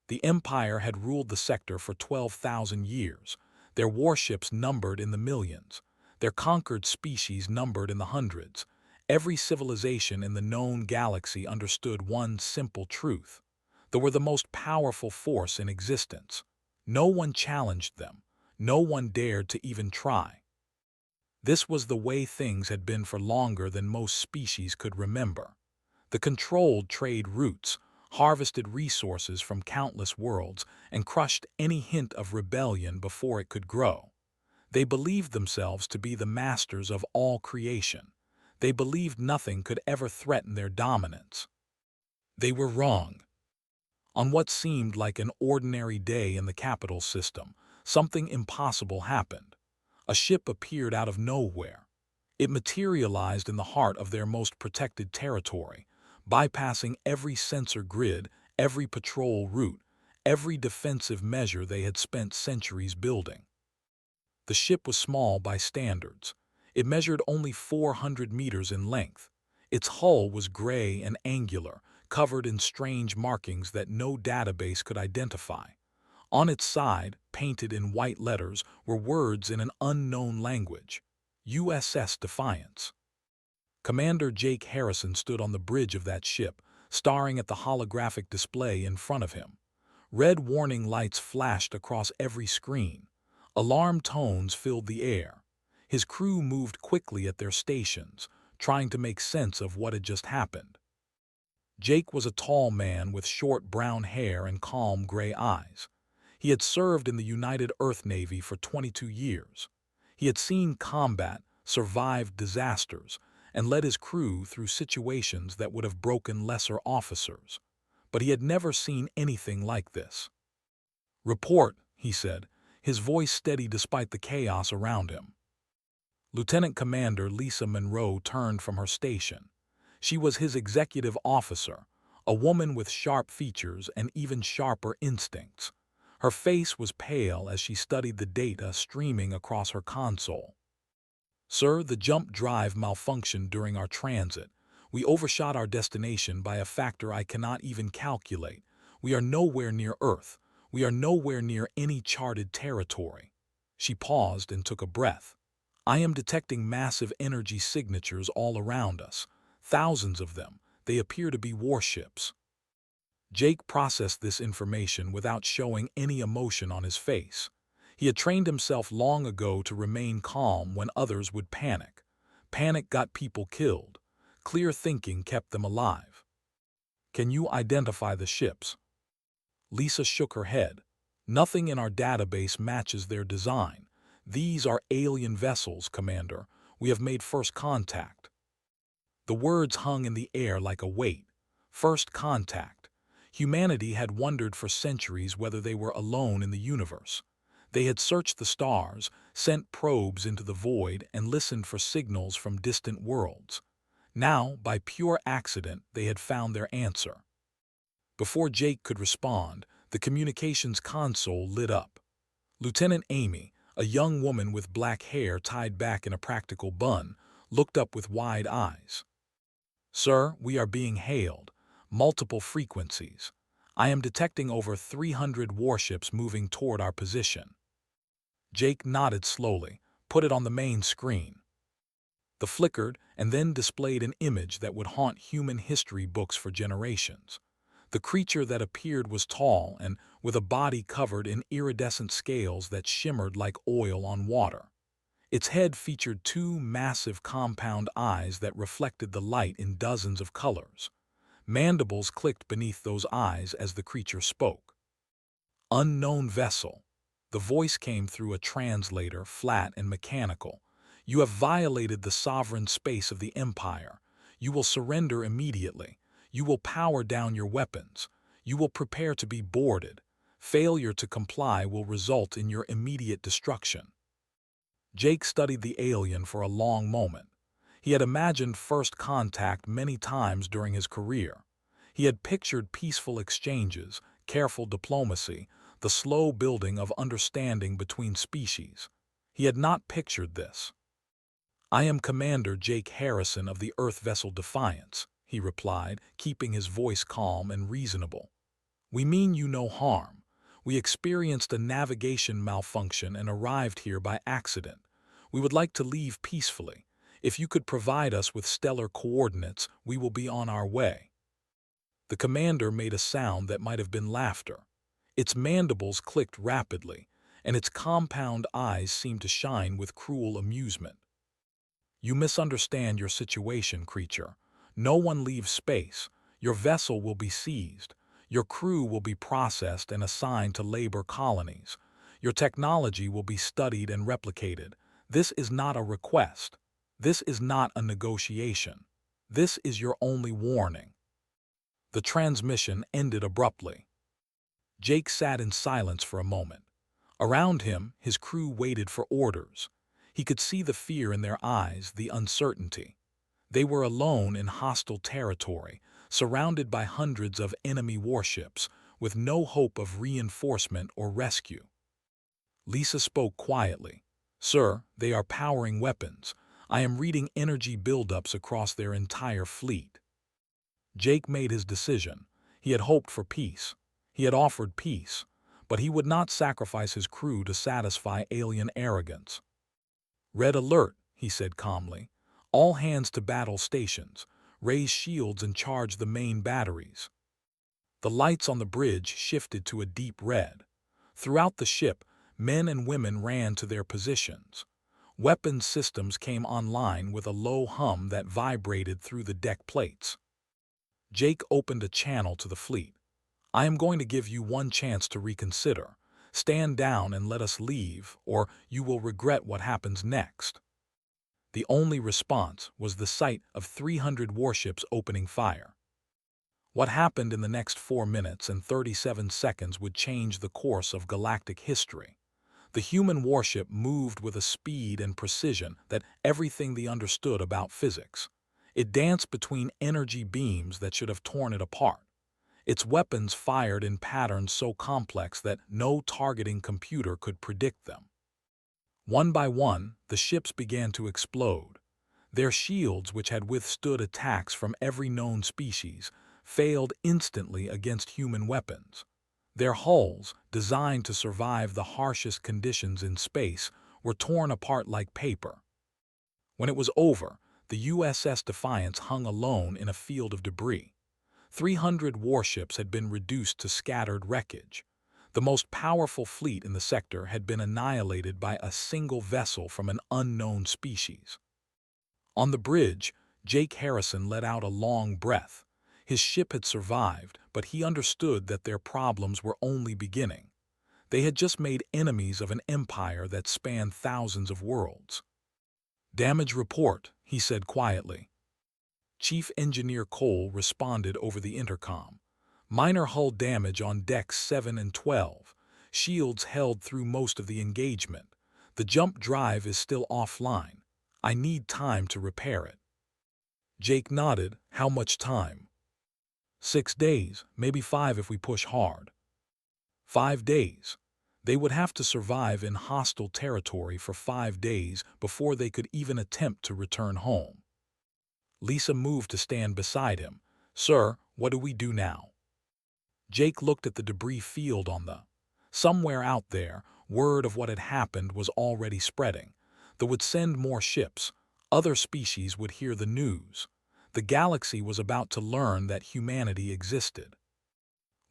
The Empire had ruled the sector for 12,000 years. Their warships numbered in the millions. Their conquered species numbered in the hundreds. Every civilization in the known galaxy understood one simple truth. They were the most powerful force in existence. No one challenged them. No one dared to even try. This was the way things had been for longer than most species could remember. The controlled trade routes, harvested resources from countless worlds, and crushed any hint of rebellion before it could grow. They believed themselves to be the masters of all creation. They believed nothing could ever threaten their dominance. They were wrong. On what seemed like an ordinary day in the capital system, something impossible happened. A ship appeared out of nowhere. It materialized in the heart of their most protected territory, bypassing every sensor grid, every patrol route, every defensive measure they had spent centuries building. The ship was small by standards. It measured only 400 meters in length. Its hull was gray and angular, covered in strange markings that no database could identify. On its side, painted in white letters, were words in an unknown language. USS Defiance. Commander Jake Harrison stood on the bridge of that ship, staring at the holographic display in front of him. Red warning lights flashed across every screen. Alarm tones filled the air. His crew moved quickly at their stations, trying to make sense of what had just happened. Jake was a tall man with short brown hair and calm gray eyes. He had served in the United Earth Navy for 22 years. He had seen combat, survived disasters, and led his crew through situations that would have broken lesser officers. But he had never seen anything like this. "Report," he said, his voice steady despite the chaos around him. Lieutenant Commander Lisa Monroe turned from her station. She was his executive officer, a woman with sharp features and even sharper instincts. Her face was pale as she studied the data streaming across her console. "Sir, the jump drive malfunctioned during our transit. We overshot our destination by a factor I cannot even calculate. We are nowhere near Earth. We are nowhere near any charted territory." She paused and took a breath. "I am detecting massive energy signatures all around us. Thousands of them. They appear to be warships." Jake processed this information without showing any emotion on his face. He had trained himself long ago to remain calm when others would panic. Panic got people killed. Clear thinking kept them alive. "Can you identify the ships?" Lisa shook her head. "Nothing in our database matches their design. These are alien vessels, Commander. We have made first contact." The words hung in the air like a weight. First contact. Humanity had wondered for centuries whether they were alone in the universe. They had searched the stars, sent probes into the void, and listened for signals from distant worlds. Now, by pure accident, they had found their answer. Before Jake could respond, the communications console lit up. Lieutenant Amy, a young woman with black hair tied back in a practical bun, looked up with wide eyes. "Sir, we are being hailed. Multiple frequencies. I am detecting over 300 warships moving toward our position." Jake nodded slowly, put it on the main screen. The flickered and then displayed an image that would haunt human history books for generations. The creature that appeared was tall and with a body covered in iridescent scales that shimmered like oil on water. Its head featured two massive compound eyes that reflected the light in dozens of colors. Mandibles clicked beneath those eyes as the creature spoke. "Unknown vessel." The voice came through a translator, flat and mechanical. "You have violated the sovereign space of the Empire. You will surrender immediately. You will power down your weapons. You will prepare to be boarded. Failure to comply will result in your immediate destruction." Jake studied the alien for a long moment. He had imagined first contact many times during his career. He had pictured peaceful exchanges, careful diplomacy, the slow building of understanding between species. He had not pictured this. "I am Commander Jake Harrison of the Earth vessel Defiance," he replied, keeping his voice calm and reasonable. We mean you no harm. We experienced a navigation malfunction and arrived here by accident. We would like to leave peacefully. If you could provide us with stellar coordinates, we will be on our way." The commander made a sound that might have been laughter. Its mandibles clicked rapidly, and its compound eyes seemed to shine with cruel amusement. "You misunderstand your situation, creature. No one leaves space. Your vessel will be seized. Your crew will be processed and assigned to labor colonies. Your technology will be studied and replicated. This is not a request. This is not a negotiation. This is your only warning." The transmission ended abruptly. Jake sat in silence for a moment. Around him, his crew waited for orders. He could see the fear in their eyes, the uncertainty. They were alone in hostile territory, surrounded by hundreds of enemy warships, with no hope of reinforcement or rescue. Lisa spoke quietly. "Sir, they are powering weapons. I am reading energy buildups across their entire fleet." Jake made his decision. He had hoped for peace. He had offered peace, but he would not sacrifice his crew to satisfy alien arrogance. "Red alert," he said calmly. "All hands to battle stations. Raise shields and charge the main batteries." The lights on the bridge shifted to a deep red. Throughout the ship, men and women ran to their positions. Weapons systems came online with a low hum that vibrated through the deck plates. Jake opened a channel to the fleet. "I am going to give you one chance to reconsider. Stand down and let us leave, or you will regret what happens next." The only response was the sight of 300 warships opening fire. What happened in the next 4 minutes and 37 seconds would change the course of galactic history. The human warship moved with a speed and precision that everything they understood about physics. It danced between energy beams that should have torn it apart. Its weapons fired in patterns so complex that no targeting computer could predict them. One by one, the ships began to explode. Their shields, which had withstood attacks from every known species, failed instantly against human weapons. Their hulls, designed to survive the harshest conditions in space, were torn apart like paper. When it was over, the USS Defiance hung alone in a field of debris. 300 warships had been reduced to scattered wreckage. The most powerful fleet in the sector had been annihilated by a single vessel from an unknown species. On the bridge, Jake Harrison let out a long breath. His ship had survived, but he understood that their problems were only beginning. They had just made enemies of an empire that spanned thousands of worlds. "Damage report," he said quietly. Chief Engineer Cole responded over the intercom. "Minor hull damage on decks 7 and 12. Shields held through most of the engagement. The jump drive is still offline. I need time to repair it." Jake nodded. "How much time?" 6 days, maybe 5 if we push hard." 5 days. They would have to survive in hostile territory for 5 days before they could even attempt to return home. Lisa moved to stand beside him. "Sir, what do we do now?" Jake looked at the debris field on the. Somewhere out there, word of what had happened was already spreading. They would send more ships. Other species would hear the news. The galaxy was about to learn that humanity existed.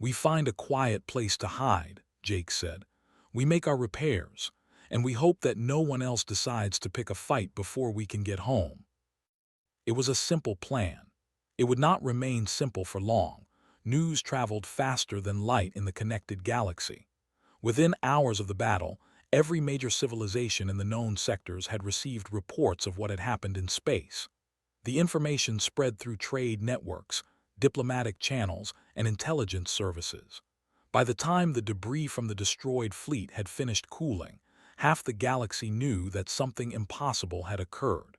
"We find a quiet place to hide," Jake said. "We make our repairs, and we hope that no one else decides to pick a fight before we can get home." It was a simple plan. It would not remain simple for long. News traveled faster than light in the connected galaxy. Within hours of the battle, every major civilization in the known sectors had received reports of what had happened in space. The information spread through trade networks, diplomatic channels, and intelligence services. By the time the debris from the destroyed fleet had finished cooling, half the galaxy knew that something impossible had occurred.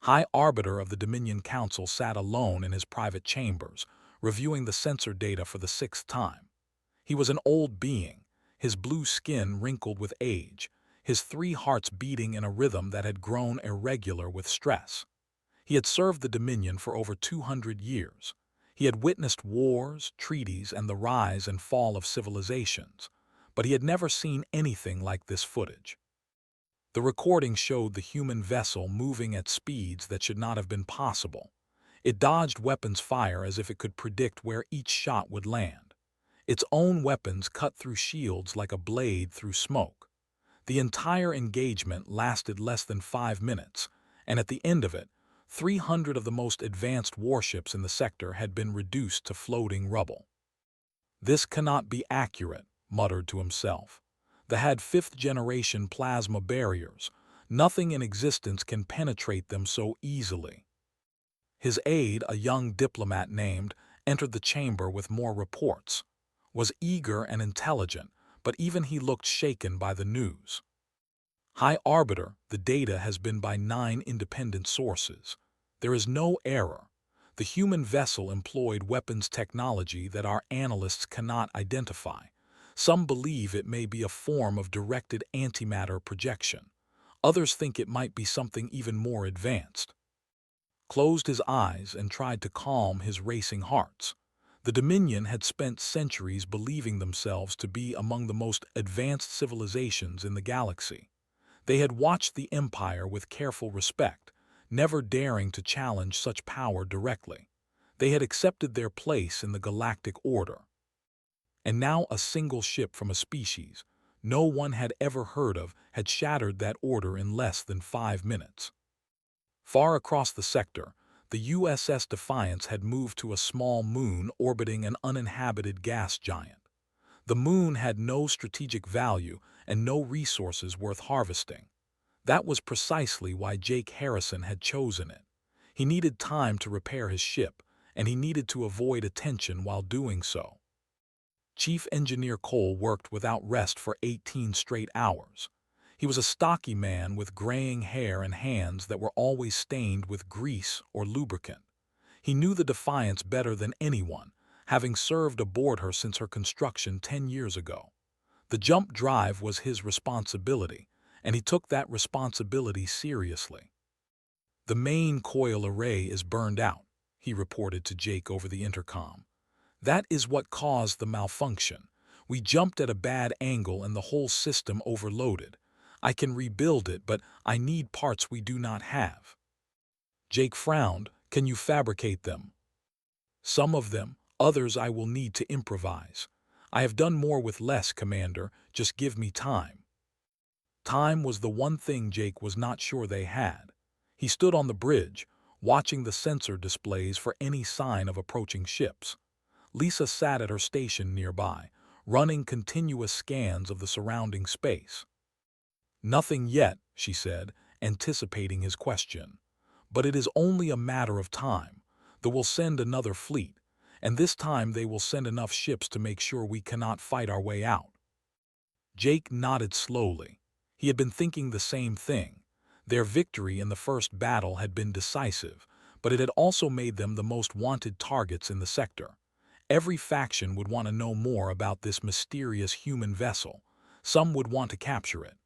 High Arbiter of the Dominion Council sat alone in his private chambers, reviewing the sensor data for the 6th time. He was an old being, his blue skin wrinkled with age, his 3 hearts beating in a rhythm that had grown irregular with stress. He had served the Dominion for over 200 years. He had witnessed wars, treaties, and the rise and fall of civilizations, but he had never seen anything like this footage. The recording showed the human vessel moving at speeds that should not have been possible. It dodged weapons fire as if it could predict where each shot would land. Its own weapons cut through shields like a blade through smoke. The entire engagement lasted less than 5 minutes, and at the end of it, 300 of the most advanced warships in the sector had been reduced to floating rubble. "This cannot be accurate," muttered to himself. They had fifth-generation plasma barriers. Nothing in existence can penetrate them so easily. His aide, a young diplomat named, entered the chamber with more reports. Was eager and intelligent, but even he looked shaken by the news. "High Arbiter, the data has been by 9 independent sources. There is no error. The human vessel employed weapons technology that our analysts cannot identify. Some believe it may be a form of directed antimatter projection. Others think it might be something even more advanced." Closed his eyes and tried to calm his racing hearts. The Dominion had spent centuries believing themselves to be among the most advanced civilizations in the galaxy. They had watched the Empire with careful respect, never daring to challenge such power directly. They had accepted their place in the galactic order. And now a single ship from a species no one had ever heard of had shattered that order in less than 5 minutes. Far across the sector, the USS Defiance had moved to a small moon orbiting an uninhabited gas giant. The moon had no strategic value and no resources worth harvesting. That was precisely why Jake Harrison had chosen it. He needed time to repair his ship, and he needed to avoid attention while doing so. Chief Engineer Cole worked without rest for 18 straight hours. He was a stocky man with graying hair and hands that were always stained with grease or lubricant. He knew the Defiance better than anyone, having served aboard her since her construction 10 years ago. The jump drive was his responsibility, and he took that responsibility seriously. "The main coil array is burned out," he reported to Jake over the intercom. "That is what caused the malfunction. We jumped at a bad angle and the whole system overloaded. I can rebuild it, but I need parts we do not have." Jake frowned. "Can you fabricate them?" "Some of them, others I will need to improvise. I have done more with less, Commander. Just give me time." Time was the one thing Jake was not sure they had. He stood on the bridge, watching the sensor displays for any sign of approaching ships. Lisa sat at her station nearby, running continuous scans of the surrounding space. "Nothing yet," she said, anticipating his question. "But it is only a matter of time. They will send another fleet, and this time they will send enough ships to make sure we cannot fight our way out." Jake nodded slowly. He had been thinking the same thing. Their victory in the first battle had been decisive, but it had also made them the most wanted targets in the sector. Every faction would want to know more about this mysterious human vessel. Some would want to capture it.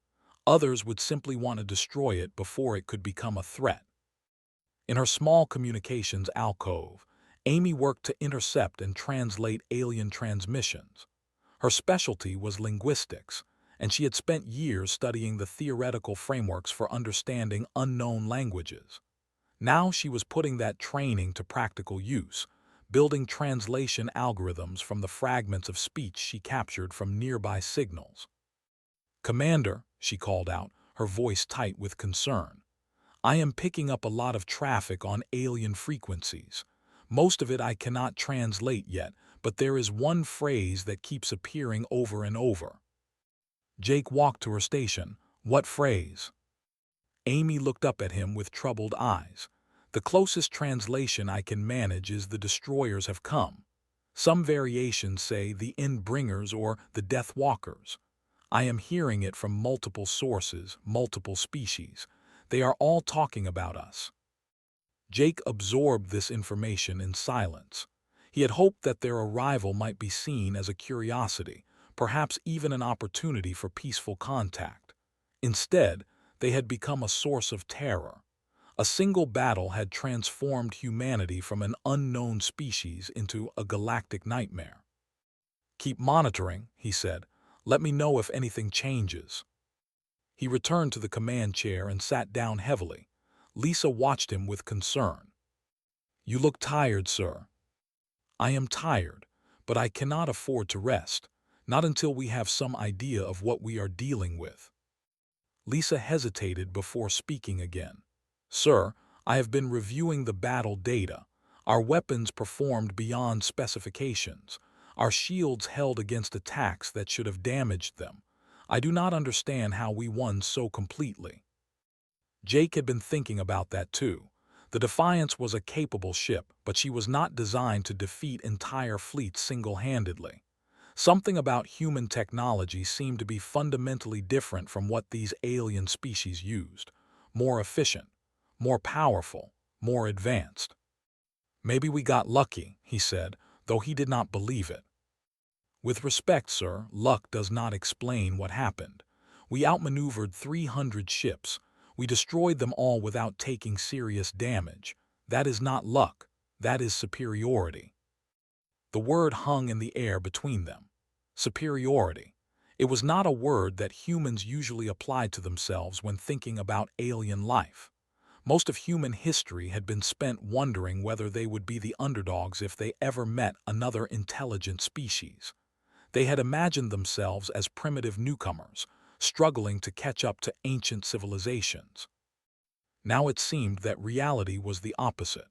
Others would simply want to destroy it before it could become a threat. In her small communications alcove, Amy worked to intercept and translate alien transmissions. Her specialty was linguistics, and she had spent years studying the theoretical frameworks for understanding unknown languages. Now she was putting that training to practical use, building translation algorithms from the fragments of speech she captured from nearby signals. "Commander," she called out, her voice tight with concern, "I am picking up a lot of traffic on alien frequencies. Most of it I cannot translate yet, but there is one phrase that keeps appearing over and over." Jake walked to her station. "What phrase?" Amy looked up at him with troubled eyes. "The closest translation I can manage is the destroyers have come. Some variations say the Endbringers or the Death Walkers. I am hearing it from multiple sources, multiple species. They are all talking about us." Jake absorbed this information in silence. He had hoped that their arrival might be seen as a curiosity, perhaps even an opportunity for peaceful contact. Instead, they had become a source of terror. A single battle had transformed humanity from an unknown species into a galactic nightmare. "Keep monitoring," he said. "Let me know if anything changes." He returned to the command chair and sat down heavily. Lisa watched him with concern. "You look tired, sir." "I am tired, but I cannot afford to rest, not until we have some idea of what we are dealing with." Lisa hesitated before speaking again. "Sir, I have been reviewing the battle data. Our weapons performed beyond specifications. Our shields held against attacks that should have damaged them. I do not understand how we won so completely." Jake had been thinking about that too. The Defiance was a capable ship, but she was not designed to defeat entire fleets single-handedly. Something about human technology seemed to be fundamentally different from what these alien species used. More efficient, more powerful, more advanced. "Maybe we got lucky," he said, though he did not believe it. "With respect, sir, luck does not explain what happened. We outmaneuvered 300 ships. We destroyed them all without taking serious damage. That is not luck. That is superiority." The word hung in the air between them. Superiority. It was not a word that humans usually applied to themselves when thinking about alien life. Most of human history had been spent wondering whether they would be the underdogs if they ever met another intelligent species. They had imagined themselves as primitive newcomers, struggling to catch up to ancient civilizations. Now it seemed that reality was the opposite.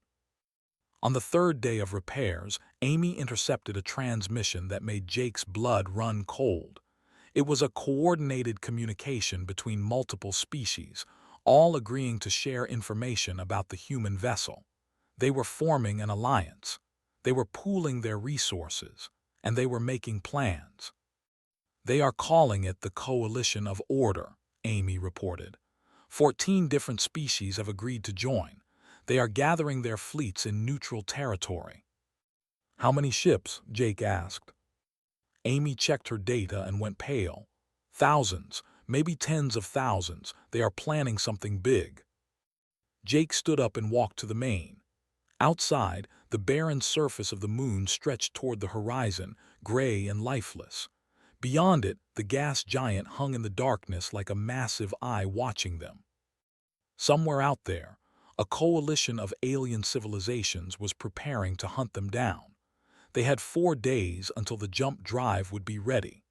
On the third day of repairs, Amy intercepted a transmission that made Jake's blood run cold. It was a coordinated communication between multiple species, all agreeing to share information about the human vessel. They were forming an alliance. They were pooling their resources, and they were making plans. "They are calling it the Coalition of Order," Amy reported. 14 different species have agreed to join. They are gathering their fleets in neutral territory. "How many ships?" Jake asked. Amy checked her data and went pale. "Thousands, maybe tens of thousands. They are planning something big." Jake stood up and walked to the main. Outside, the barren surface of the moon stretched toward the horizon, gray and lifeless. Beyond it, the gas giant hung in the darkness like a massive eye watching them. Somewhere out there, a coalition of alien civilizations was preparing to hunt them down. They had 4 days until the jump drive would be ready.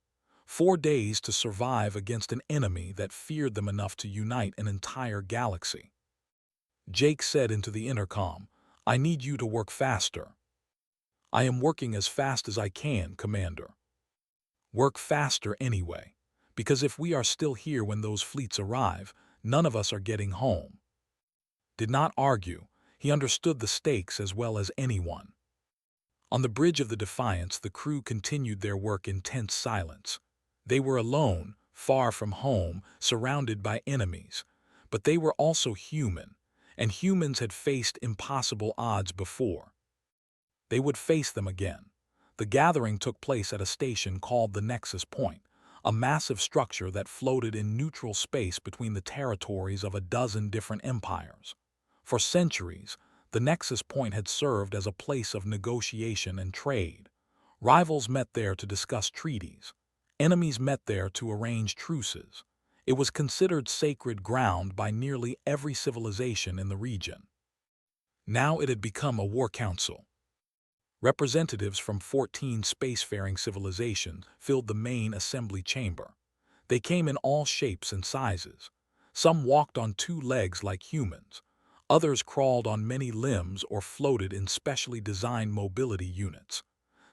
4 days to survive against an enemy that feared them enough to unite an entire galaxy. Jake said into the intercom, "I need you to work faster." "I am working as fast as I can, Commander." "Work faster anyway, because if we are still here when those fleets arrive, none of us are getting home." Did not argue. He understood the stakes as well as anyone. On the bridge of the Defiance, the crew continued their work in tense silence. They were alone, far from home, surrounded by enemies. But they were also human, and humans had faced impossible odds before. They would face them again. The gathering took place at a station called the Nexus Point, a massive structure that floated in neutral space between the territories of a dozen different empires. For centuries, the Nexus Point had served as a place of negotiation and trade. Rivals met there to discuss treaties. Enemies met there to arrange truces. It was considered sacred ground by nearly every civilization in the region. Now it had become a war council. Representatives from 14 spacefaring civilizations filled the main assembly chamber. They came in all shapes and sizes. Some walked on 2 legs like humans. Others crawled on many limbs or floated in specially designed mobility units.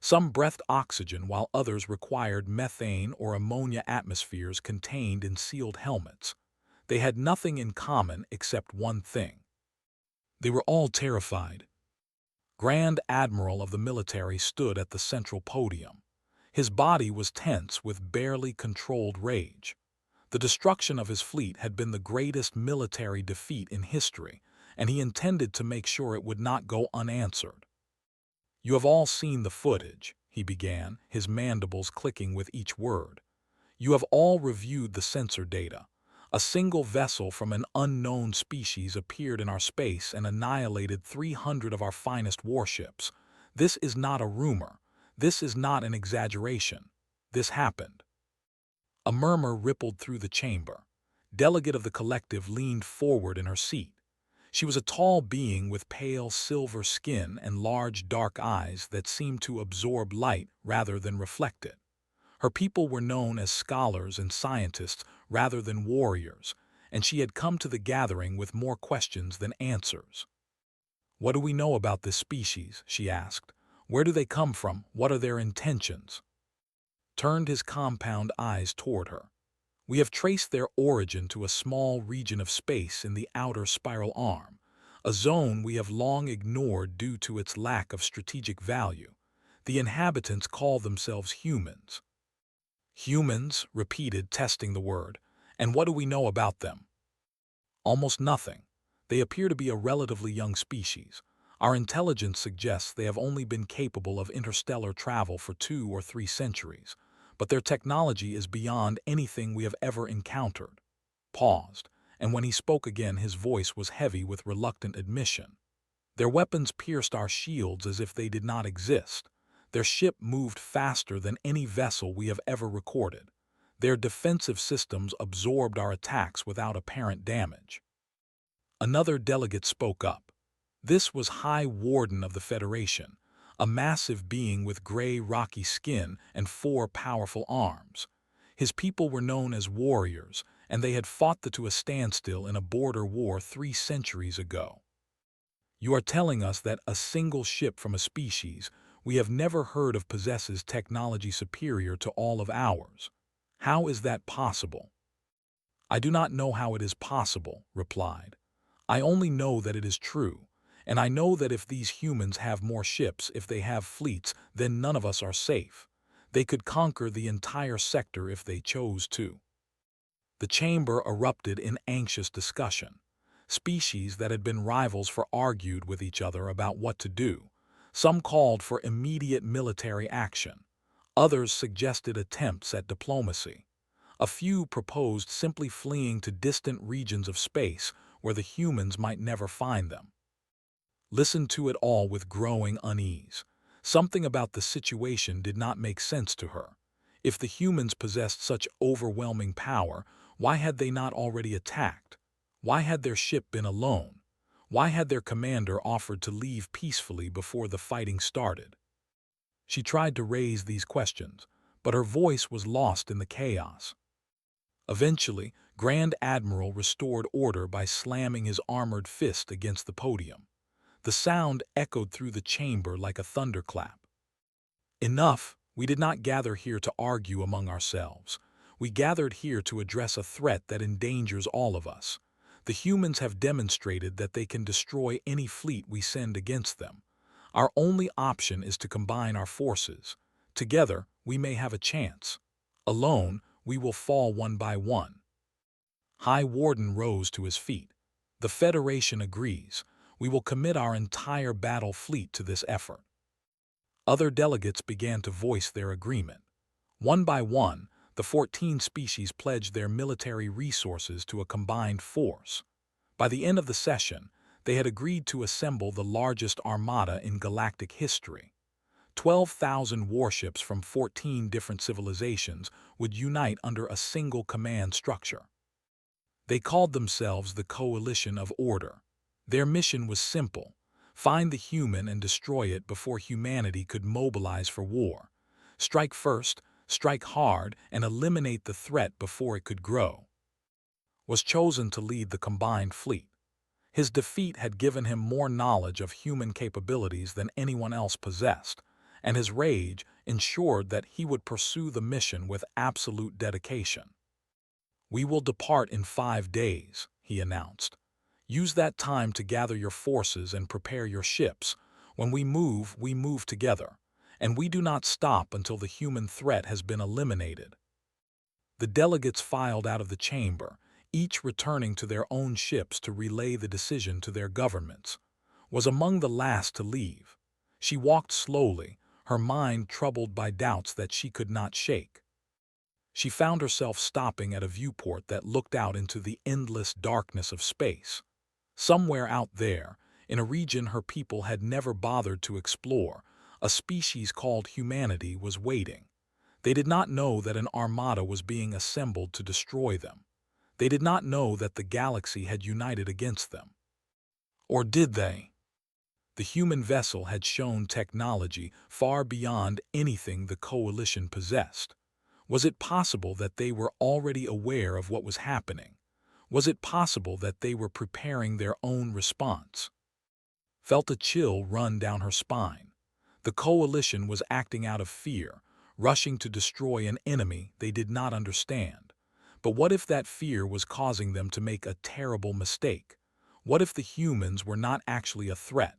Some breathed oxygen while others required methane or ammonia atmospheres contained in sealed helmets. They had nothing in common except one thing. They were all terrified. Grand Admiral of the military stood at the central podium. His body was tense with barely controlled rage. The destruction of his fleet had been the greatest military defeat in history, and he intended to make sure it would not go unanswered. "You have all seen the footage," he began, his mandibles clicking with each word. "You have all reviewed the sensor data. A single vessel from an unknown species appeared in our space and annihilated 300 of our finest warships. This is not a rumor. This is not an exaggeration. This happened. A murmur rippled through the chamber. Delegate of the collective leaned forward in her seat. She was a tall being with pale silver skin and large dark eyes that seemed to absorb light rather than reflect it. Her people were known as scholars and scientists rather than warriors, and she had come to the gathering with more questions than answers. "What do we know about this species?" she asked. "Where do they come from? What are their intentions?" Turned his compound eyes toward her. "We have traced their origin to a small region of space in the outer spiral arm, a zone we have long ignored due to its lack of strategic value. The inhabitants call themselves humans." "Humans," repeated, testing the word. "And what do we know about them?" "Almost nothing. They appear to be a relatively young species. Our intelligence suggests they have only been capable of interstellar travel for 2 or 3 centuries, but their technology is beyond anything we have ever encountered." Paused, and when he spoke again his voice was heavy with reluctant admission. "Their weapons pierced our shields as if they did not exist. Their ship moved faster than any vessel we have ever recorded. Their defensive systems absorbed our attacks without apparent damage." Another delegate spoke up. This was High Warden of the Federation, a massive being with gray, rocky skin and 4 powerful arms. His people were known as warriors, and they had fought to a standstill in a border war 3 centuries ago. "You are telling us that a single ship from a species we have never heard of possesses technology superior to all of ours. How is that possible?" "I do not know how it is possible," replied. "I only know that it is true, and I know that if these humans have more ships, if they have fleets, then none of us are safe. They could conquer the entire sector if they chose to." The chamber erupted in anxious discussion. Species that had been rivals argued with each other about what to do. Some called for immediate military action. Others suggested attempts at diplomacy. A few proposed simply fleeing to distant regions of space where the humans might never find them. Listened to it all with growing unease. Something about the situation did not make sense to her. If the humans possessed such overwhelming power, why had they not already attacked? Why had their ship been alone? Why had their commander offered to leave peacefully before the fighting started? She tried to raise these questions, but her voice was lost in the chaos. Eventually, Grand Admiral restored order by slamming his armored fist against the podium. The sound echoed through the chamber like a thunderclap. "Enough! We did not gather here to argue among ourselves. We gathered here to address a threat that endangers all of us. The humans have demonstrated that they can destroy any fleet we send against them. Our only option is to combine our forces. Together, we may have a chance. Alone, we will fall one by one." High Warden rose to his feet. "The Federation agrees. We will commit our entire battle fleet to this effort." Other delegates began to voice their agreement. One by one, the 14 species pledged their military resources to a combined force. By the end of the session, they had agreed to assemble the largest armada in galactic history. 12,000 warships from 14 different civilizations would unite under a single command structure. They called themselves the Coalition of Order. Their mission was simple: find the human and destroy it before humanity could mobilize for war. Strike first, strike hard, and eliminate the threat before it could grow. Was chosen to lead the combined fleet. His defeat had given him more knowledge of human capabilities than anyone else possessed, and his rage ensured that he would pursue the mission with absolute dedication. "We will depart in 5 days," he announced. "Use that time to gather your forces and prepare your ships. When we move together, and we do not stop until the human threat has been eliminated." The delegates filed out of the chamber, each returning to their own ships to relay the decision to their governments. Was among the last to leave. She walked slowly, her mind troubled by doubts that she could not shake. She found herself stopping at a viewport that looked out into the endless darkness of space. Somewhere out there, in a region her people had never bothered to explore, a species called humanity was waiting. They did not know that an armada was being assembled to destroy them. They did not know that the galaxy had united against them. Or did they? The human vessel had shown technology far beyond anything the Coalition possessed. Was it possible that they were already aware of what was happening? Was it possible that they were preparing their own response? Felt a chill run down her spine. The Coalition was acting out of fear, rushing to destroy an enemy they did not understand. But what if that fear was causing them to make a terrible mistake? What if the humans were not actually a threat?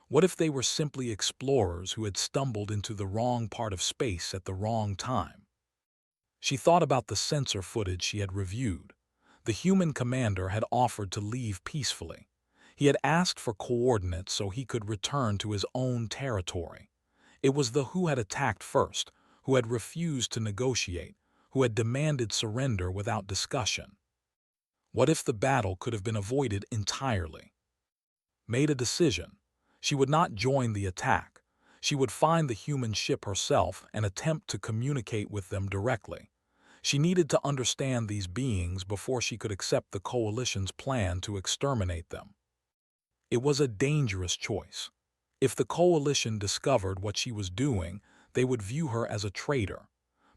What if they were simply explorers who had stumbled into the wrong part of space at the wrong time? She thought about the sensor footage she had reviewed. The human commander had offered to leave peacefully. He had asked for coordinates so he could return to his own territory. It was the who had attacked first, who had refused to negotiate, who had demanded surrender without discussion. What if the battle could have been avoided entirely? Made a decision. She would not join the attack. She would find the human ship herself and attempt to communicate with them directly. She needed to understand these beings before she could accept the Coalition's plan to exterminate them. It was a dangerous choice. If the Coalition discovered what she was doing, they would view her as a traitor,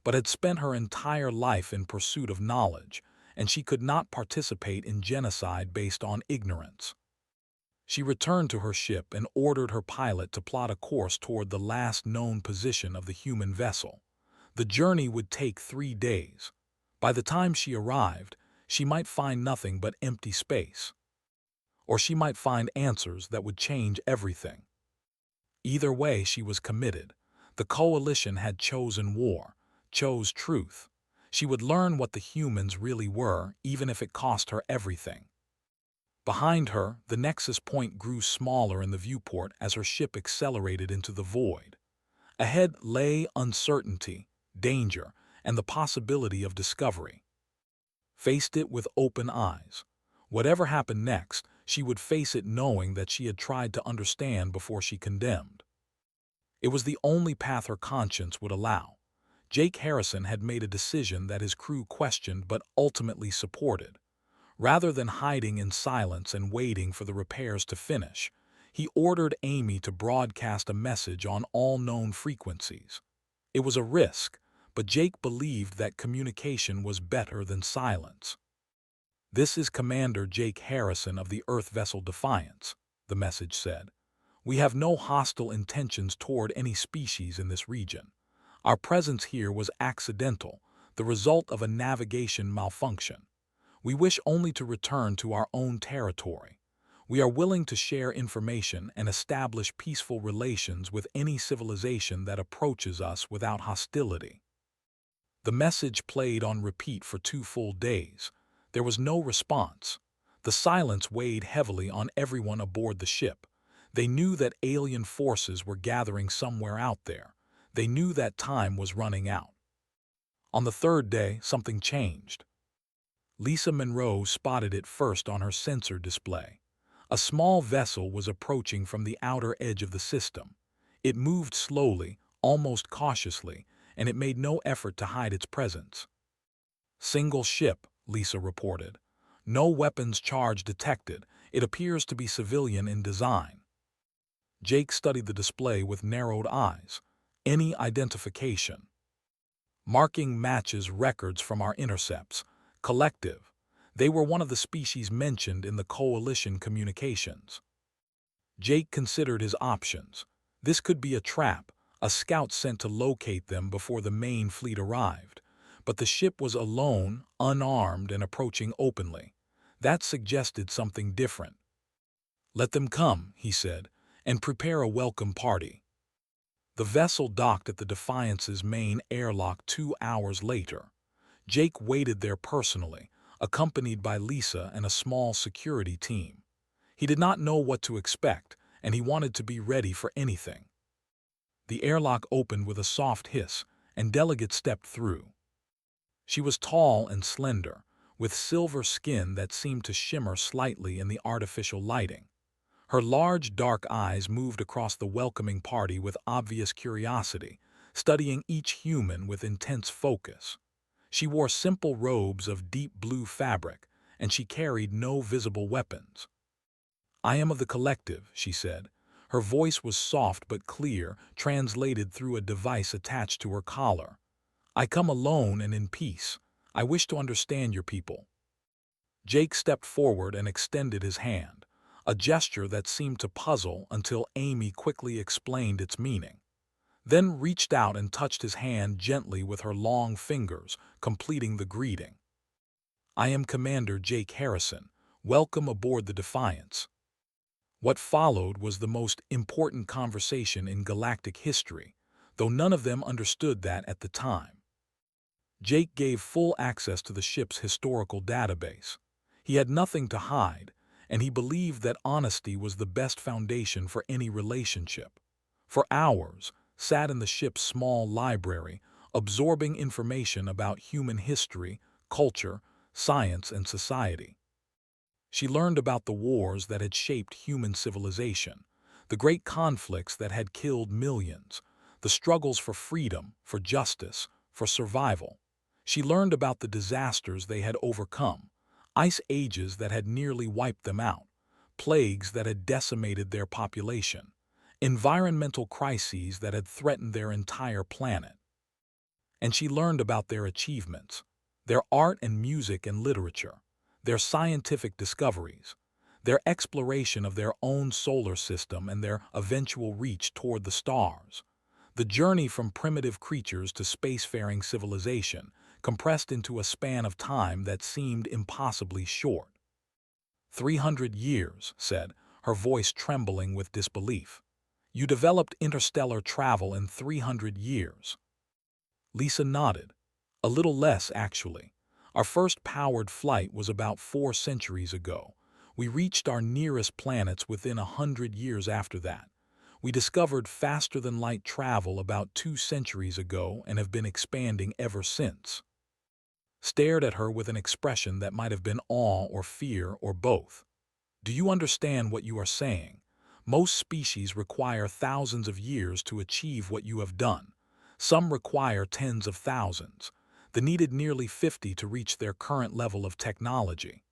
but had spent her entire life in pursuit of knowledge, and she could not participate in genocide based on ignorance. She returned to her ship and ordered her pilot to plot a course toward the last known position of the human vessel. The journey would take 3 days. By the time she arrived, she might find nothing but empty space. Or she might find answers that would change everything. Either way, she was committed. The Coalition had chosen war, chose truth. She would learn what the humans really were, even if it cost her everything. Behind her, the nexus point grew smaller in the viewport as her ship accelerated into the void. Ahead lay uncertainty, danger, and the possibility of discovery. Faced it with open eyes. Whatever happened next, she would face it knowing that she had tried to understand before she condemned. It was the only path her conscience would allow. Jake Harrison had made a decision that his crew questioned but ultimately supported. Rather than hiding in silence and waiting for the repairs to finish, he ordered Amy to broadcast a message on all known frequencies. It was a risk, but Jake believed that communication was better than silence. "This is Commander Jake Harrison of the Earth vessel Defiance," the message said. "We have no hostile intentions toward any species in this region. Our presence here was accidental, the result of a navigation malfunction. We wish only to return to our own territory. We are willing to share information and establish peaceful relations with any civilization that approaches us without hostility." The message played on repeat for 2 full days. There was no response. The silence weighed heavily on everyone aboard the ship. They knew that alien forces were gathering somewhere out there. They knew that time was running out. On the 3rd day, something changed. Lisa Monroe spotted it first on her sensor display. A small vessel was approaching from the outer edge of the system. It moved slowly, almost cautiously, and it made no effort to hide its presence. "Single ship," Lisa reported. "No weapons charge detected. It appears to be civilian in design." Jake studied the display with narrowed eyes. "Any identification?" "Marking matches records from our intercepts. Collective. They were one of the species mentioned in the Coalition communications." Jake considered his options. This could be a trap, a scout sent to locate them before the main fleet arrived. But the ship was alone, unarmed, and approaching openly. That suggested something different. "Let them come," he said, "and prepare a welcome party." The vessel docked at the Defiance's main airlock 2 hours later. Jake waited there personally, accompanied by Lisa and a small security team. He did not know what to expect, and he wanted to be ready for anything. The airlock opened with a soft hiss, and delegates stepped through. She was tall and slender, with silver skin that seemed to shimmer slightly in the artificial lighting. Her large, dark eyes moved across the welcoming party with obvious curiosity, studying each human with intense focus. She wore simple robes of deep blue fabric, and she carried no visible weapons. "I am of the collective," she said. Her voice was soft but clear, translated through a device attached to her collar. "I come alone and in peace. I wish to understand your people." Jake stepped forward and extended his hand, a gesture that seemed to puzzle until Amy quickly explained its meaning, then reached out and touched his hand gently with her long fingers, completing the greeting. "I am Commander Jake Harrison. Welcome aboard the Defiance." What followed was the most important conversation in galactic history, though none of them understood that at the time. Jake gave full access to the ship's historical database. He had nothing to hide, and he believed that honesty was the best foundation for any relationship. For hours, sat in the ship's small library, absorbing information about human history, culture, science, and society. She learned about the wars that had shaped human civilization, the great conflicts that had killed millions, the struggles for freedom, for justice, for survival. She learned about the disasters they had overcome, ice ages that had nearly wiped them out, plagues that had decimated their population, environmental crises that had threatened their entire planet. And she learned about their achievements, their art and music and literature, their scientific discoveries, their exploration of their own solar system and their eventual reach toward the stars, the journey from primitive creatures to spacefaring civilization, compressed into a span of time that seemed impossibly short. 300 years, said, her voice trembling with disbelief. You developed interstellar travel in 300 years. Lisa nodded. A little less, actually. Our first powered flight was about 4 centuries ago. We reached our nearest planets within 100 years after that. We discovered faster-than-light travel about 2 centuries ago and have been expanding ever since. Stared at her with an expression that might have been awe or fear or both. Do you understand what you are saying? Most species require thousands of years to achieve what you have done. Some require tens of thousands. The needed nearly 50 to reach their current level of technology.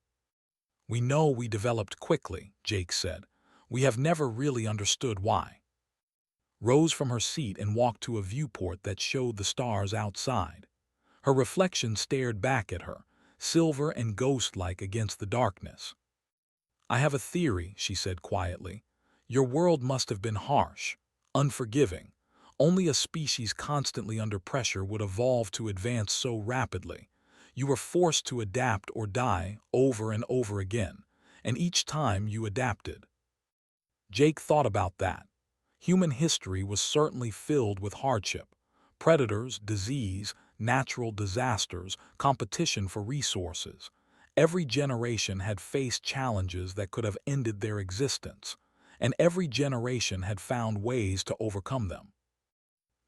We know we developed quickly, Jake said. We have never really understood why. Rose from her seat and walked to a viewport that showed the stars outside. Her reflection stared back at her, silver and ghost-like against the darkness. I have a theory, she said quietly. Your world must have been harsh, unforgiving. Only a species constantly under pressure would evolve to advance so rapidly. You were forced to adapt or die over and over again, and each time you adapted. Jake thought about that. Human history was certainly filled with hardship. Predators, disease, natural disasters, competition for resources. Every generation had faced challenges that could have ended their existence, and every generation had found ways to overcome them.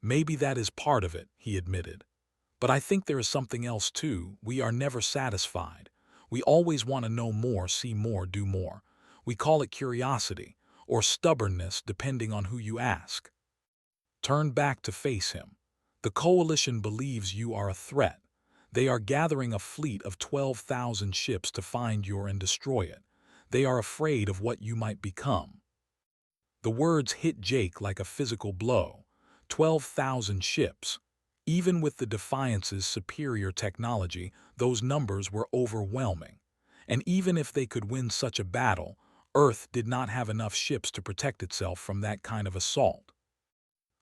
Maybe that is part of it, he admitted. But I think there is something else too. We are never satisfied. We always want to know more, see more, do more. We call it curiosity, or stubbornness depending on who you ask. Turn back to face him. The Coalition believes you are a threat. They are gathering a fleet of 12,000 ships to find you and destroy it. They are afraid of what you might become. The words hit Jake like a physical blow. 12,000 ships. Even with the Defiance's superior technology, those numbers were overwhelming. And even if they could win such a battle, Earth did not have enough ships to protect itself from that kind of assault.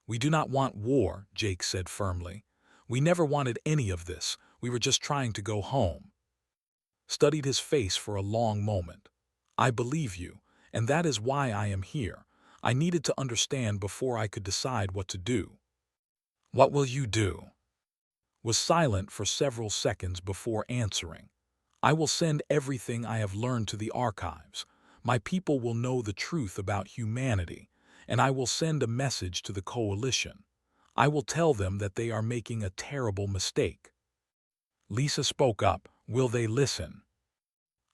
We do not want war, Jake said firmly. We never wanted any of this. We were just trying to go home. Studied his face for a long moment. I believe you, and that is why I am here. I needed to understand before I could decide what to do. What will you do? Was silent for several seconds before answering. I will send everything I have learned to the archives. My people will know the truth about humanity, and I will send a message to the Coalition. I will tell them that they are making a terrible mistake. Lisa spoke up. Will they listen?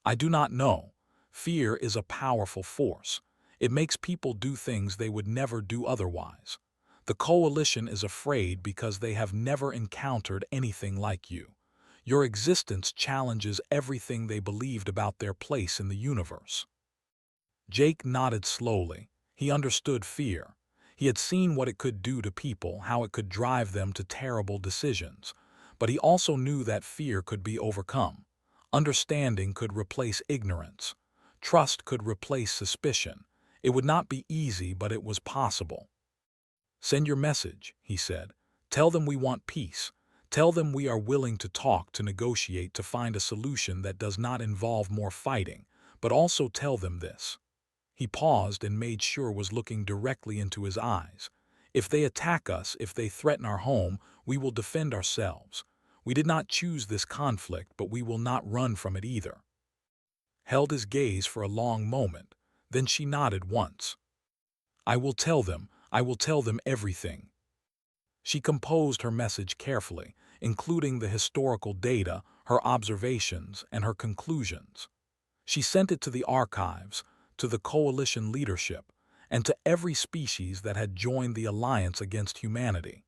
I do not know. Fear is a powerful force. It makes people do things they would never do otherwise. The coalition is afraid because they have never encountered anything like you. Your existence challenges everything they believed about their place in the universe. Jake nodded slowly. He understood fear. He had seen what it could do to people, how it could drive them to terrible decisions. But he also knew that fear could be overcome. Understanding could replace ignorance. Trust could replace suspicion. It would not be easy, but it was possible. Send your message, he said. Tell them we want peace. Tell them we are willing to talk, to negotiate, to find a solution that does not involve more fighting, but also tell them this. He paused and made sure was looking directly into his eyes. If they attack us, if they threaten our home, we will defend ourselves. We did not choose this conflict, but we will not run from it either. Held his gaze for a long moment, then she nodded once. I will tell them everything. She composed her message carefully, including the historical data, her observations, and her conclusions. She sent it to the archives, to the coalition leadership, and to every species that had joined the alliance against humanity.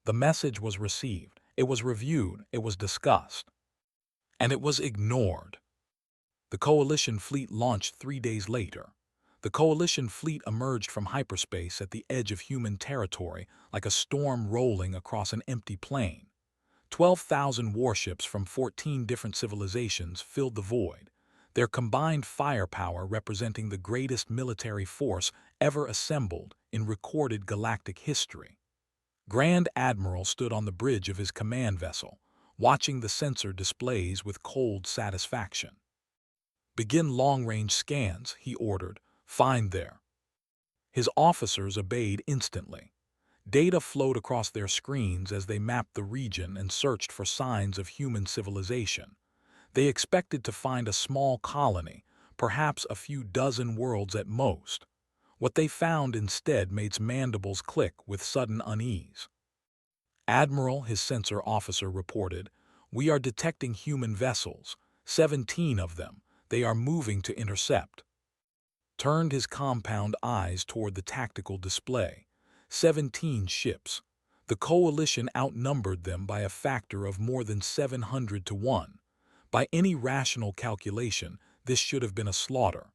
The message was received, it was reviewed, it was discussed, and it was ignored. The coalition fleet launched 3 days later. The coalition fleet emerged from hyperspace at the edge of human territory like a storm rolling across an empty plain. 12,000 warships from 14 different civilizations filled the void, their combined firepower representing the greatest military force ever assembled in recorded galactic history. Grand Admiral stood on the bridge of his command vessel, watching the sensor displays with cold satisfaction. Begin long-range scans, he ordered. Find there. His officers obeyed instantly. Data flowed across their screens as they mapped the region and searched for signs of human civilization. They expected to find a small colony, perhaps a few dozen worlds at most. What they found instead made mandibles click with sudden unease. Admiral, his sensor officer reported, we are detecting human vessels, 17 of them. They are moving to intercept. Turned his compound eyes toward the tactical display. 17 ships. The coalition outnumbered them by a factor of more than 700 to 1. By any rational calculation, this should have been a slaughter.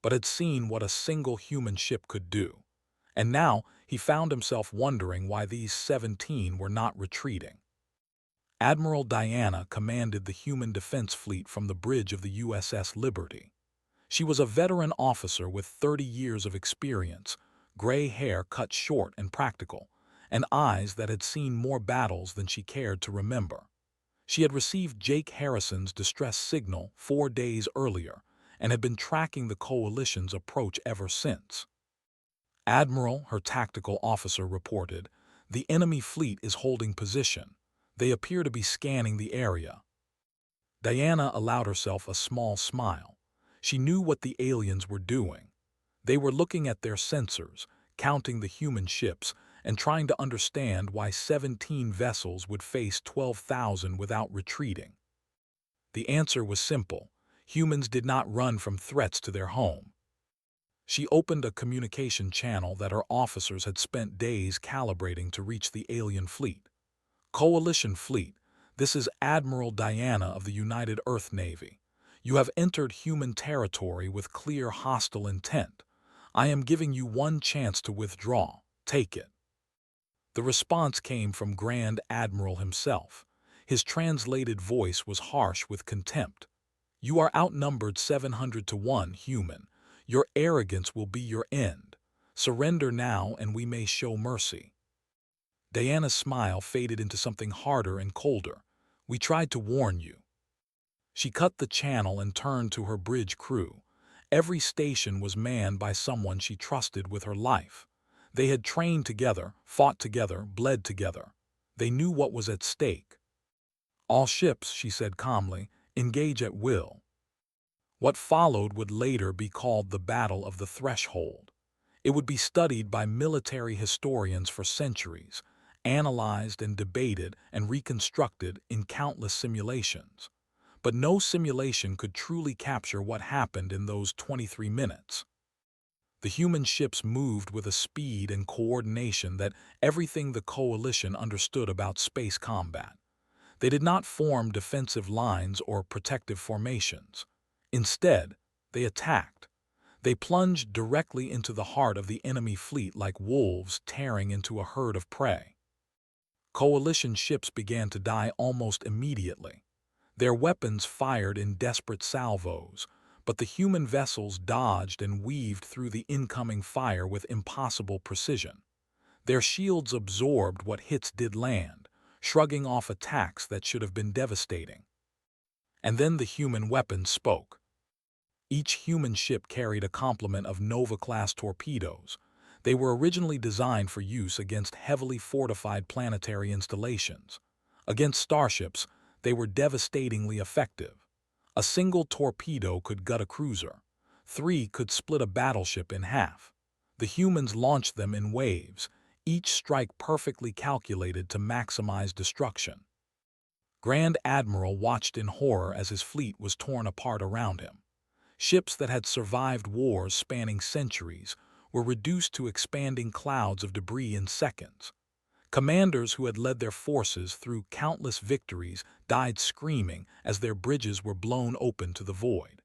But had seen what a single human ship could do. And now he found himself wondering why these 17 were not retreating. Admiral Diana commanded the human defense fleet from the bridge of the USS Liberty. She was a veteran officer with 30 years of experience, gray hair cut short and practical, and eyes that had seen more battles than she cared to remember. She had received Jake Harrison's distress signal 4 days earlier and had been tracking the coalition's approach ever since. Admiral, her tactical officer reported, the enemy fleet is holding position. They appear to be scanning the area. Diana allowed herself a small smile. She knew what the aliens were doing. They were looking at their sensors, counting the human ships, and trying to understand why 17 vessels would face 12,000 without retreating. The answer was simple. Humans did not run from threats to their home. She opened a communication channel that her officers had spent days calibrating to reach the alien fleet. Coalition fleet, this is Admiral Diana of the United Earth Navy. You have entered human territory with clear hostile intent. I am giving you one chance to withdraw. Take it. The response came from Grand Admiral himself. His translated voice was harsh with contempt. You are outnumbered 700 to 1, human. Your arrogance will be your end. Surrender now and we may show mercy. Diana's smile faded into something harder and colder. We tried to warn you. She cut the channel and turned to her bridge crew. Every station was manned by someone she trusted with her life. They had trained together, fought together, bled together. They knew what was at stake. All ships, she said calmly, engage at will. What followed would later be called the Battle of the Threshold. It would be studied by military historians for centuries. analyzed and debated and reconstructed in countless simulations. But no simulation could truly capture what happened in those 23 minutes. The human ships moved with a speed and coordination that everything the coalition understood about space combat. They did not form defensive lines or protective formations. Instead, they attacked. They plunged directly into the heart of the enemy fleet like wolves tearing into a herd of prey. Coalition ships began to die almost immediately. Their weapons fired in desperate salvos, but the human vessels dodged and weaved through the incoming fire with impossible precision. Their shields absorbed what hits did land, shrugging off attacks that should have been devastating. And then the human weapons spoke. Each human ship carried a complement of Nova-class torpedoes. They were originally designed for use against heavily fortified planetary installations. Against starships, they were devastatingly effective. A single torpedo could gut a cruiser. 3 could split a battleship in half. The humans launched them in waves, each strike perfectly calculated to maximize destruction. Grand Admiral watched in horror as his fleet was torn apart around him. Ships that had survived wars spanning centuries were reduced to expanding clouds of debris in seconds. Commanders who had led their forces through countless victories died screaming as their bridges were blown open to the void.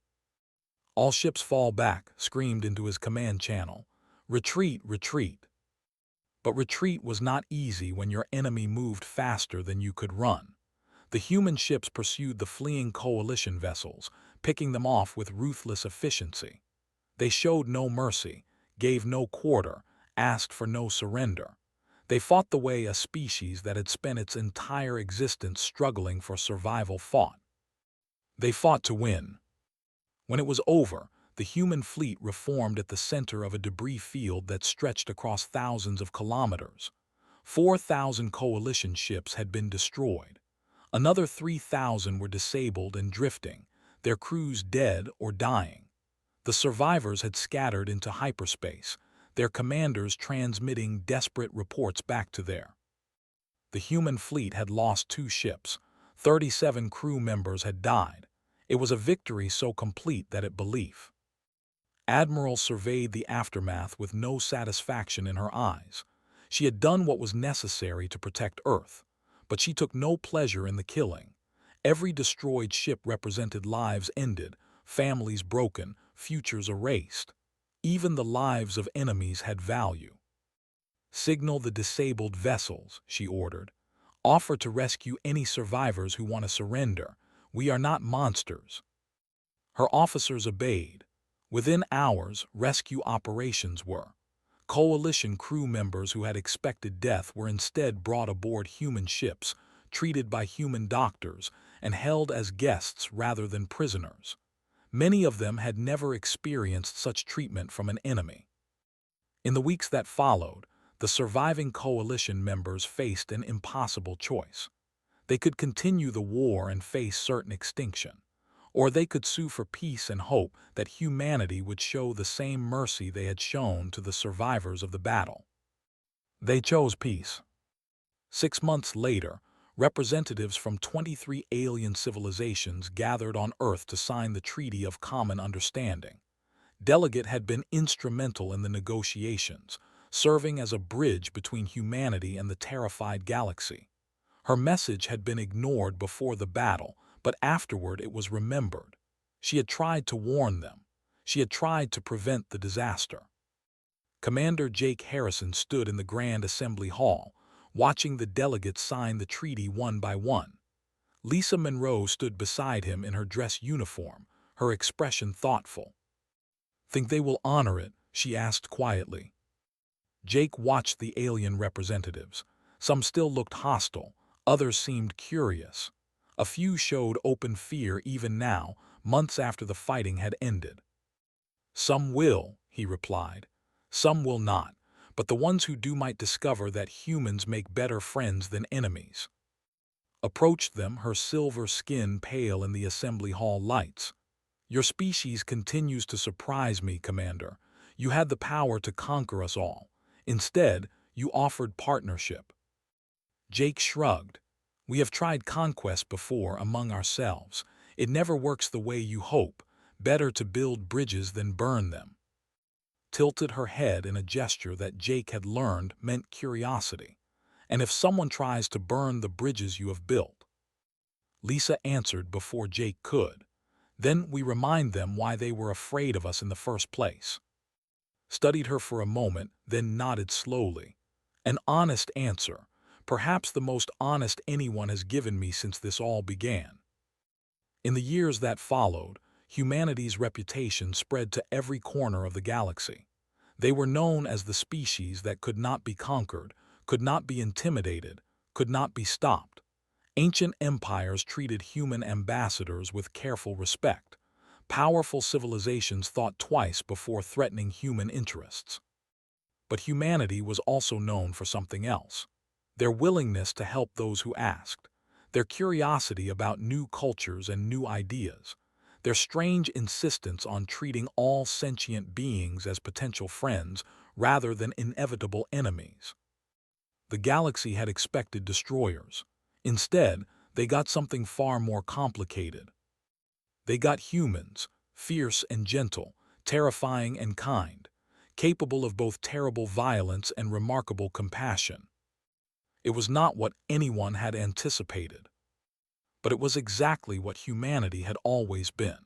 "All ships fall back," screamed into his command channel. "Retreat, retreat." But retreat was not easy when your enemy moved faster than you could run. The human ships pursued the fleeing coalition vessels, picking them off with ruthless efficiency. They showed no mercy, gave no quarter, asked for no surrender. They fought the way a species that had spent its entire existence struggling for survival fought. They fought to win. When it was over, the human fleet reformed at the center of a debris field that stretched across thousands of kilometers. 4,000 coalition ships had been destroyed. Another 3,000 were disabled and drifting, their crews dead or dying. The survivors had scattered into hyperspace, their commanders transmitting desperate reports back to their. The human fleet had lost 2 ships. 37 crew members had died. It was a victory so complete that it belief. Admiral surveyed the aftermath with no satisfaction in her eyes. She had done what was necessary to protect Earth, but she took no pleasure in the killing. Every destroyed ship represented lives ended, families broken, futures erased. Even the lives of enemies had value. "Signal the disabled vessels," she ordered. "Offer to rescue any survivors who want to surrender. We are not monsters." Her officers obeyed. Within hours, rescue operations were. Coalition crew members who had expected death were instead brought aboard human ships, treated by human doctors, and held as guests rather than prisoners. Many of them had never experienced such treatment from an enemy. In the weeks that followed, the surviving coalition members faced an impossible choice. They could continue the war and face certain extinction, or they could sue for peace and hope that humanity would show the same mercy they had shown to the survivors of the battle. They chose peace. 6 months later, representatives from 23 alien civilizations gathered on Earth to sign the Treaty of Common Understanding. Delegate had been instrumental in the negotiations, serving as a bridge between humanity and the terrified galaxy. Her message had been ignored before the battle, but afterward it was remembered. She had tried to warn them. She had tried to prevent the disaster. Commander Jake Harrison stood in the Grand Assembly Hall, watching the delegates sign the treaty one by one. Lisa Monroe stood beside him in her dress uniform, her expression thoughtful. "Think they will honor it?" she asked quietly. Jake watched the alien representatives. Some still looked hostile, others seemed curious. A few showed open fear even now, months after the fighting had ended. "Some will," he replied. "Some will not, but the ones who do might discover that humans make better friends than enemies." Approached them, her silver skin pale in the assembly hall lights. "Your species continues to surprise me, Commander. You had the power to conquer us all. Instead, you offered partnership." Jake shrugged. We have tried conquest before among ourselves. It never works the way you hope. Better to build bridges than burn them. Tilted her head in a gesture that Jake had learned meant curiosity. And if someone tries to burn the bridges you have built? Lisa answered before Jake could. Then we remind them why they were afraid of us in the first place. Studied her for a moment, then nodded slowly. An honest answer, perhaps the most honest anyone has given me since this all began. In the years that followed, humanity's reputation spread to every corner of the galaxy. They were known as the species that could not be conquered, could not be intimidated, could not be stopped. Ancient empires treated human ambassadors with careful respect. Powerful civilizations thought twice before threatening human interests. But humanity was also known for something else. Their willingness to help those who asked. Their curiosity about new cultures and new ideas. Their strange insistence on treating all sentient beings as potential friends rather than inevitable enemies. The galaxy had expected destroyers. Instead, they got something far more complicated. They got humans, fierce and gentle, terrifying and kind, capable of both terrible violence and remarkable compassion. It was not what anyone had anticipated, but it was exactly what humanity had always been.